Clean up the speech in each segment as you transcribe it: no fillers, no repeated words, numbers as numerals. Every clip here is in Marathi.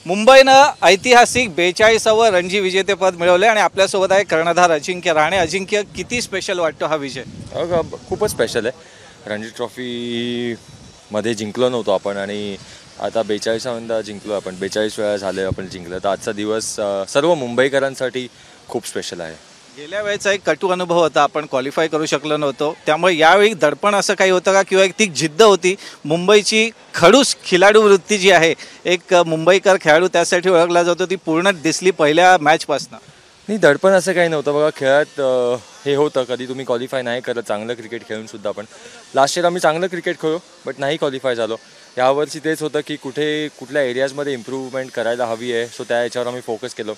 मुंबईनं ऐतिहासिक 42वे रणजी विजेतेपद मिळवले आणि आपल्यासोबत आहे कर्णधार अजिंक्य रहाणे। अजिंक्य, किती स्पेशल वाटतो हा विजय? खूपच स्पेशल आहे। रणजी ट्रॉफी मध्ये जिंकलो नव्हतो आपण आणि आता 42वा जिंकलो आपण। 42 वेळा झाले आपण जिंकलो, तर आजचा दिवस सर्व मुंबईकरांसाठी खूप स्पेशल आहे। गेल्या वेळेचा एक कटू अनुभव होता, आपण क्वालिफाय करू शकलो नव्हतो, त्यामुळे यावेळी दडपण असं काही होतं का किंवा एक ती जिद्द होती? मुंबईची खडूस खिलाडू वृत्ती जी आहे, एक मुंबईकर खेळाडू त्यासाठी ओळखला जातो, ती पूर्ण दिसली पहिल्या मॅचपासून। नाही, दडपण असं काही नव्हतं बघा। खेळात हे होतं, कधी तुम्ही क्वालिफाय नाही करत चांगलं क्रिकेट खेळून सुद्धा। पण लास्ट इयर आम्ही चांगलं क्रिकेट खेळलो बट नाही क्वालिफाय झालो। यावर्षी तेच होतं की कुठल्या एरियाजमध्ये इम्प्रूव्हमेंट करायला हवी आहे, सो त्या याच्यावर आम्ही फोकस केलो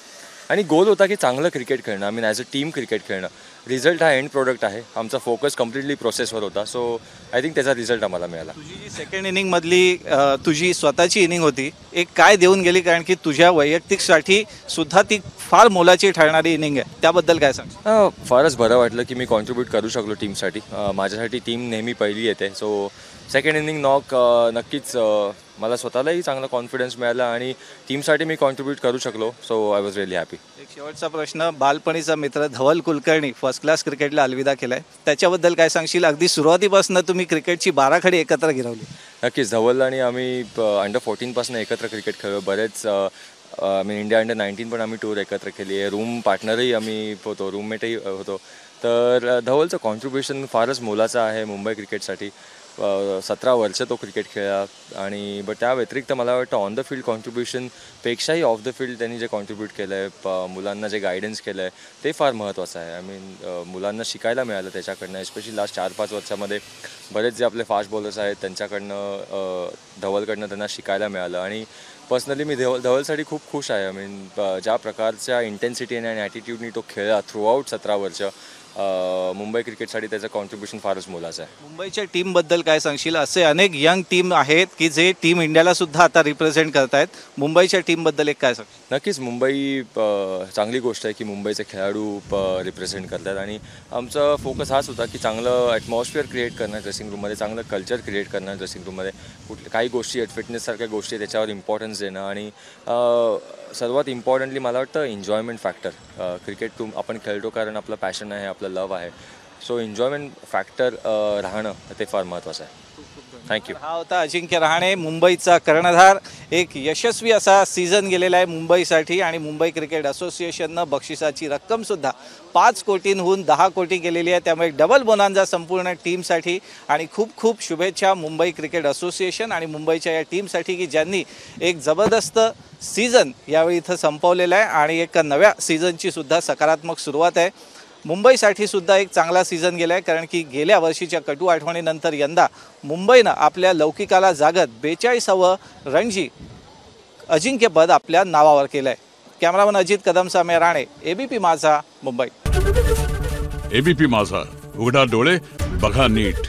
आणि गोल होता की चांगलं क्रिकेट खेळणं, I mean as a team cricket खेळणं। रिझल्ट हा एंड प्रोडक्ट आहे, आमचा फोकस कम्प्लिटली प्रोसेसवर होता, सो आय थिंक त्याचा रिझल्ट आम्हाला मिळाला। तुझी जी सेकंड इनिंगमधली तुझी स्वतःची इनिंग होती, एक काय देऊन गेली? कारण की तुझ्या वैयक्तिकसाठी सुद्धा ती फार मोलाची ठरणारी इनिंग आहे, त्याबद्दल काय सांग? फारच बरं वाटलं की मी कॉन्ट्रीब्यूट करू शकलो टीमसाठी। माझ्यासाठी टीम नेहमी पहिली येते, सो सेकंड इनिंग नॉक नक्कीच मला स्वतःलाही चांगला कॉन्फिडन्स मिळाला आणि टीमसाठी मी कॉन्ट्रीब्यूट करू शकलो, so I was really happy. एक शेवटचा प्रश्न, बालपणीचा मित्र धवल कुलकर्णी फर्स्ट क्लास क्रिकेटला अलविदा केलाय, त्याच्याबद्दल काय सांगशील? अगदी सुरुवातीपासून तुम्ही क्रिकेटची 12 खडी एकत्र गिरवली। नक्कीच, धवल आणि आम्ही अंडर 14 पासून एकत्र क्रिकेट खेळलो। बरेच आम्ही इंडिया अंडर 19 पण आम्ही टूर एकत्र केली आहे। रूम पार्टनरही आम्ही होतो, रूममेटही होतो, तर धवलचं कॉन्ट्रीब्युशन फारच मोलाचं आहे मुंबई क्रिकेटसाठी। 17 वर्ष तो क्रिकेट खेळला आणि बट त्या व्यतिरिक्त मला वाटतं ऑन द फील्ड कॉन्ट्रीब्युशनपेक्षाही ऑफ द फील्ड त्यांनी जे कॉन्ट्रीब्यूट केलं आहे, मुलांना जे गायडन्स केलं आहे, ते फार महत्त्वाचं आहे। आय मीन मुलांना शिकायला मिळालं त्याच्याकडनं, एस्पेशली लास्ट 4-5 वर्षामध्ये बरेच जे आपले फास्ट बॉलर्स आहेत त्यांच्याकडनं, धवलकडनं त्यांना शिकायला मिळालं आणि पर्सनली मी धवलसाठी खूप खुश आहे। आय मीन ज्या प्रकारच्या इंटेन्सिटीने आणि ॲटिट्यूडनी तो खेळला थ्रूआउट 17 वर्ष, मुंबई क्रिकेटसाठी त्याचं कॉन्ट्रीब्युशन फारच मोलाचं आहे। मुंबईच्या टीमबद्दल काय सांगशील? असे अनेक यंग टीम आहेत की जे टीम इंडियाला सुद्धा आता रिप्रेझेंट करत आहेत, मुंबईच्या टीमबद्दल एक काय सांगशील? नक्कीच, मुंबई चांगली गोष्ट आहे की मुंबईचे खेळाडू रिप्रेझेंट करतात आणि आमचा फोकस हाच होता की चांगलं ॲटमॉस्फिअर क्रिएट करणं ड्रेसिंग रूममध्ये, चांगलं कल्चर क्रिएट करणं ड्रेसिंग रूममध्ये। काही गोष्टी आहेत, फिटनेससारख्या गोष्टी आहेत, त्याच्यावर इम्पॉर्टन्स देणं आणि सर्वात इम्पॉर्टंटली मला वाटतं एन्जॉयमेंट फॅक्टर। क्रिकेट आपण खेळतो कारण आपलं पॅशन आहे, आपलं लव आहे, सो एन्जॉयमेंट फॅक्टर राहणं ते फार महत्त्वाचं आहे। थँक्यू। हा होता अजिंक्य रहाणे, मुंबईचा कर्णधार। एक यशस्वी असा सीझन गेलेला आहे मुंबईसाठी आणि मुंबई क्रिकेट असोसिएशननं बक्षिसाची रक्कमसुद्धा 5 कोटींहून 10 कोटी केलेली आहे, त्यामुळे डबल बोनांजा संपूर्ण टीमसाठी आणि खूप खूप शुभेच्छा मुंबई क्रिकेट असोसिएशन आणि मुंबईच्या या टीमसाठी की ज्यांनी एक जबरदस्त सीझन यावेळी इथं संपवलेला आहे आणि एक नव्या सीझनची सुद्धा सकारात्मक सुरुवात आहे। मुंबईसाठी सुद्धा एक चांगला सीझन गेला आहे, कारण की गेल्या वर्षीच्या कटू आठवणीनंतर यंदा मुंबईनं आपल्या लौकिकाला जागत 42वे रणजी अजिंक्यपद आपल्या नावावर केलं आहे। कॅमेरामन अजित कदमसामे, राणे, एबीपी माझा, मुंबई। एबीपी माझा, उघडा डोळे बघा नीट।